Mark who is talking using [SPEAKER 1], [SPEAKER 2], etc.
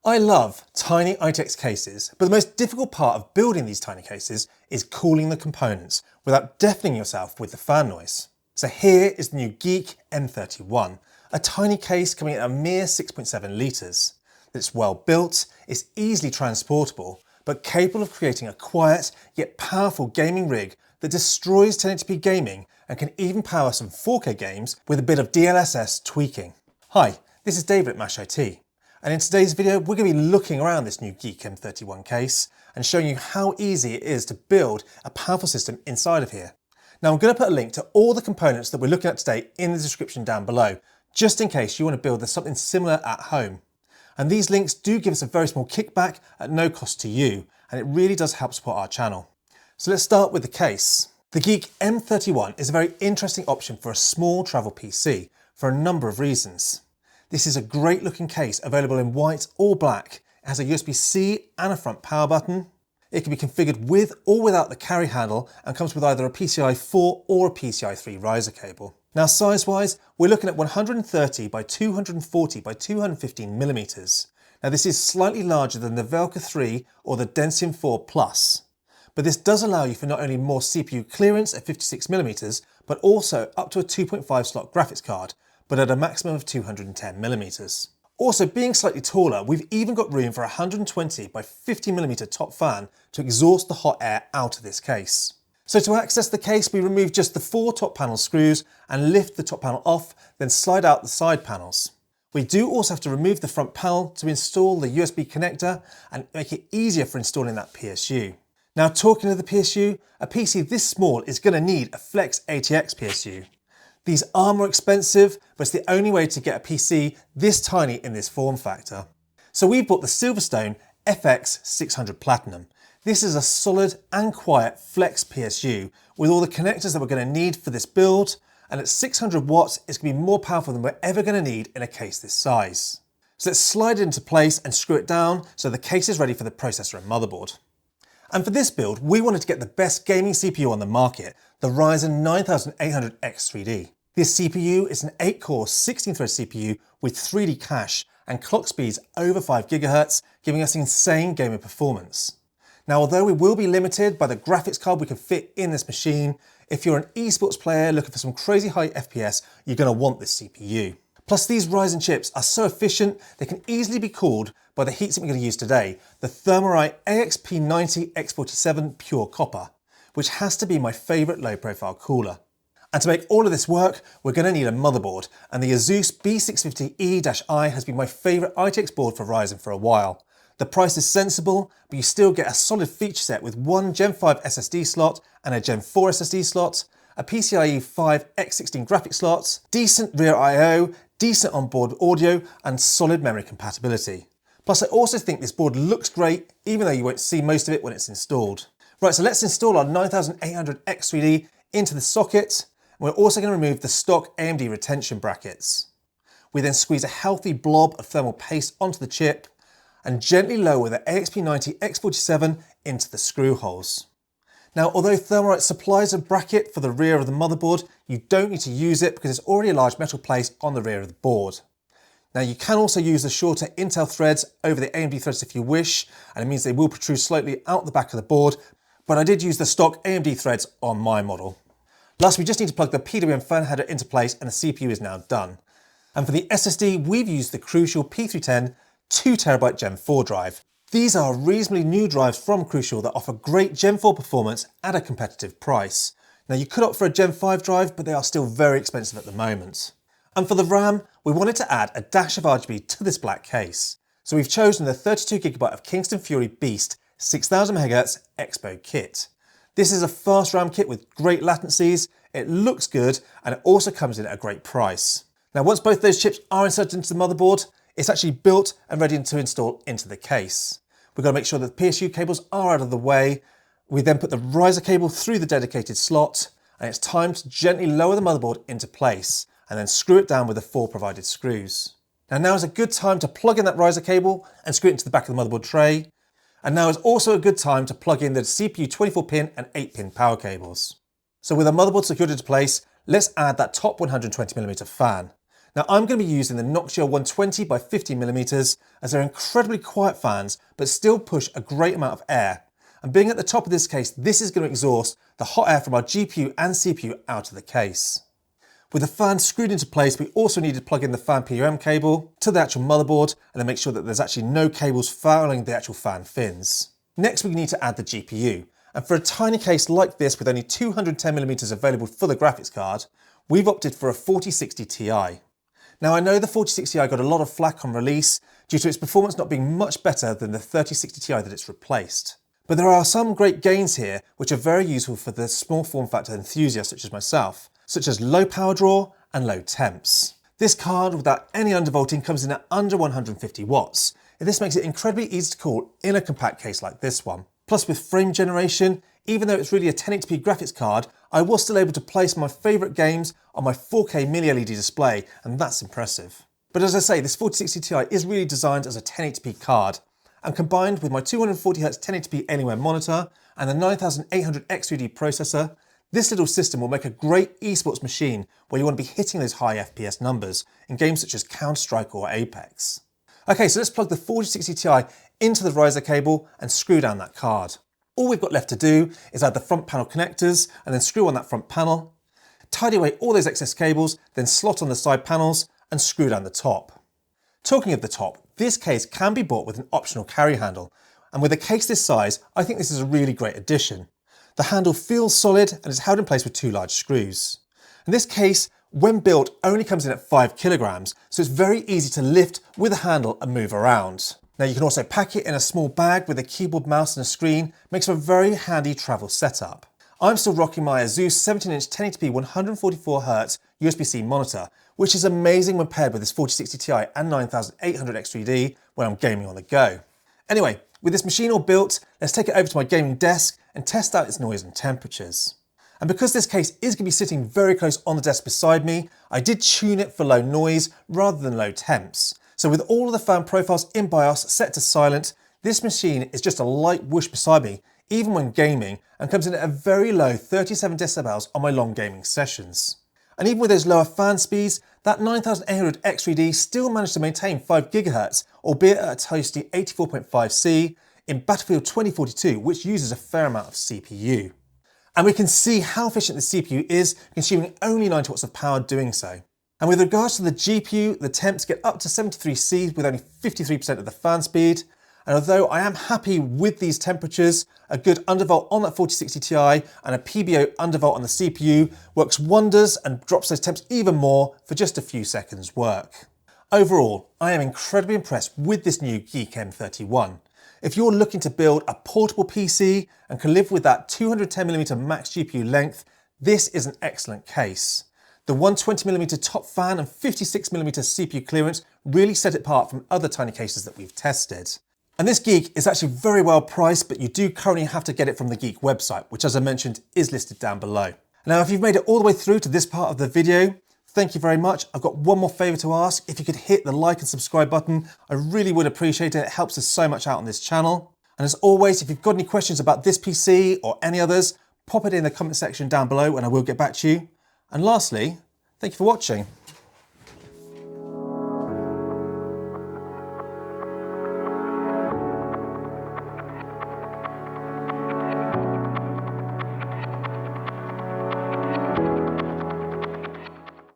[SPEAKER 1] I love tiny ITX cases, but the most difficult part of building these tiny cases is cooling the components without deafening yourself with the fan noise. So here is the new Geeek M31, a tiny case coming in at a mere 6.7 litres. It's well built, it's easily transportable, but capable of creating a quiet yet powerful gaming rig that destroys 1080p gaming and can even power some 4K games with a bit of DLSS tweaking. Hi, this is David at Mash IT. And in today's video, we're going to be looking around this new Geeek M31 case and showing you how easy it is to build a powerful system inside of here. Now I'm going to put a link to all the components that we're looking at today in the description down below, just in case you want to build something similar at home. And these links do give us a very small kickback at no cost to you, and it really does help support our channel. So let's start with the case. The Geeek M31 is a very interesting option for a small travel PC for a number of reasons. This is a great looking case available in white or black. It has a USB-C and a front power button. It can be configured with or without the carry handle and comes with either a PCI 4 or a PCI 3 riser cable. Now size wise, we're looking at 130 by 240 by 215 millimeters. Now this is slightly larger than the Velka 3 or the Densium 4 Plus. But this does allow you for not only more CPU clearance at 56 millimeters, but also up to a 2.5 slot graphics card, but at a maximum of 210 millimeters. Also, being slightly taller, we've even got room for a 120 by 50 millimeter top fan to exhaust the hot air out of this case. So to access the case, we remove just the 4 top panel screws and lift the top panel off, then slide out the side panels. We do also have to remove the front panel to install the USB connector and make it easier for installing that PSU. Now talking of the PSU, a PC this small is going to need a Flex ATX PSU. These are more expensive, but it's the only way to get a PC this tiny in this form factor. So we've bought the Silverstone FX 600 Platinum. This is a solid and quiet Flex PSU with all the connectors that we're going to need for this build, and at 600 watts, it's going to be more powerful than we're ever going to need in a case this size. So let's slide it into place and screw it down so the case is ready for the processor and motherboard. And for this build, we wanted to get the best gaming CPU on the market, the Ryzen 9800X3D. This CPU is an 8-core 16-thread CPU with 3D cache and clock speeds over 5 GHz, giving us insane gaming performance. Now, although we will be limited by the graphics card we can fit in this machine, if you're an esports player looking for some crazy high FPS, you're going to want this CPU. Plus, these Ryzen chips are so efficient, they can easily be cooled by the heatsink we're going to use today, the Thermalright AXP90X47 Pure Copper, which has to be my favourite low-profile cooler. And to make all of this work, we're going to need a motherboard, and the Asus B650E-I has been my favourite ITX board for Ryzen for a while. The price is sensible, but you still get a solid feature set with one Gen 5 SSD slot and a Gen 4 SSD slot, a PCIe 5 X16 graphics slots, decent rear I/O, decent onboard audio, and solid memory compatibility. Plus, I also think this board looks great, even though you won't see most of it when it's installed. Right, so let's install our 9800X3D into the socket. We're also going to remove the stock AMD retention brackets. We then squeeze a healthy blob of thermal paste onto the chip and gently lower the AXP90X47 into the screw holes. Now, although Thermalright supplies a bracket for the rear of the motherboard, you don't need to use it because there's already a large metal plate on the rear of the board. Now, you can also use the shorter Intel threads over the AMD threads if you wish, and it means they will protrude slightly out the back of the board, but I did use the stock AMD threads on my model. Last, we just need to plug the PWM fan header into place and the CPU is now done. And for the SSD, we've used the Crucial P310 2TB Gen 4 drive. These are reasonably new drives from Crucial that offer great Gen 4 performance at a competitive price. Now, you could opt for a Gen 5 drive, but they are still very expensive at the moment. And for the RAM, we wanted to add a dash of RGB to this black case. So we've chosen the 32GB of Kingston Fury Beast 6000MHz Expo kit. This is a fast RAM kit with great latencies, it looks good, and it also comes in at a great price. Now, once both those chips are inserted into the motherboard, it's actually built and ready to install into the case. We've got to make sure that the PSU cables are out of the way. We then put the riser cable through the dedicated slot, and it's time to gently lower the motherboard into place, and then screw it down with the 4 provided screws. Now is a good time to plug in that riser cable and screw it into the back of the motherboard tray. And now is also a good time to plug in the CPU 24-pin and 8-pin power cables. So with our motherboard secured into place, let's add that top 120mm fan. Now I'm going to be using the Noctua 120 by 50mm as they're incredibly quiet fans but still push a great amount of air. And being at the top of this case, this is going to exhaust the hot air from our GPU and CPU out of the case. With the fan screwed into place, we also need to plug in the fan PWM cable to the actual motherboard and then make sure that there's actually no cables fouling the actual fan fins. Next we need to add the GPU, and for a tiny case like this with only 210mm available for the graphics card, we've opted for a 4060 Ti. Now I know the 4060 Ti got a lot of flack on release due to its performance not being much better than the 3060 Ti that it's replaced. But there are some great gains here which are very useful for the small form factor enthusiasts such as myself, such as low power draw and low temps. This card without any undervolting comes in at under 150 watts, and this makes it incredibly easy to cool in a compact case like this one. Plus with frame generation, even though it's really a 1080p graphics card, I was still able to place my favourite games on my 4K mini LED display, and that's impressive. But as I say, this 4060 Ti is really designed as a 1080p card, and combined with my 240Hz 1080p Anywhere monitor and the 9800 X3D processor, this little system will make a great esports machine where you want to be hitting those high FPS numbers in games such as Counter-Strike or Apex. Okay, so let's plug the 4060 Ti into the riser cable and screw down that card. All we've got left to do is add the front panel connectors and then screw on that front panel, tidy away all those excess cables, then slot on the side panels and screw down the top. Talking of the top, this case can be bought with an optional carry handle, and with a case this size, I think this is a really great addition. The handle feels solid and is held in place with two large screws. And this case, when built, only comes in at 5 kilograms, so it's very easy to lift with a handle and move around. Now you can also pack it in a small bag with a keyboard, mouse and a screen, makes for a very handy travel setup. I'm still rocking my Asus 17-inch 1080p 144Hz USB-C monitor, which is amazing when paired with this 4060 Ti and 9800 X3D when I'm gaming on the go. Anyway, with this machine all built, let's take it over to my gaming desk and test out its noise and temperatures. And because this case is going to be sitting very close on the desk beside me, I did tune it for low noise rather than low temps. So with all of the fan profiles in BIOS set to silent, this machine is just a light whoosh beside me, even when gaming, and comes in at a very low 37 decibels on my long gaming sessions. And even with those lower fan speeds, that 9800 X3D still managed to maintain 5 GHz, albeit at a toasty 84.5C in Battlefield 2042, which uses a fair amount of CPU. And we can see how efficient the CPU is, consuming only 90 watts of power doing so. And with regards to the GPU, the temps get up to 73C with only 53% of the fan speed. And although I am happy with these temperatures, a good undervolt on that 4060 Ti and a PBO undervolt on the CPU works wonders and drops those temps even more for just a few seconds work. Overall, I am incredibly impressed with this new Geeek M31. If you're looking to build a portable PC and can live with that 210mm max GPU length, this is an excellent case. The 120mm top fan and 56mm CPU clearance really set it apart from other tiny cases that we've tested. And this Geek is actually very well priced, but you do currently have to get it from the Geek website, which as I mentioned is listed down below. Now if you've made it all the way through to this part of the video, thank you very much. I've got one more favour to ask. If you could hit the like and subscribe button, I really would appreciate it. It helps us so much out on this channel. And as always, if you've got any questions about this PC or any others, pop it in the comment section down below and I will get back to you. And lastly, thank you for watching.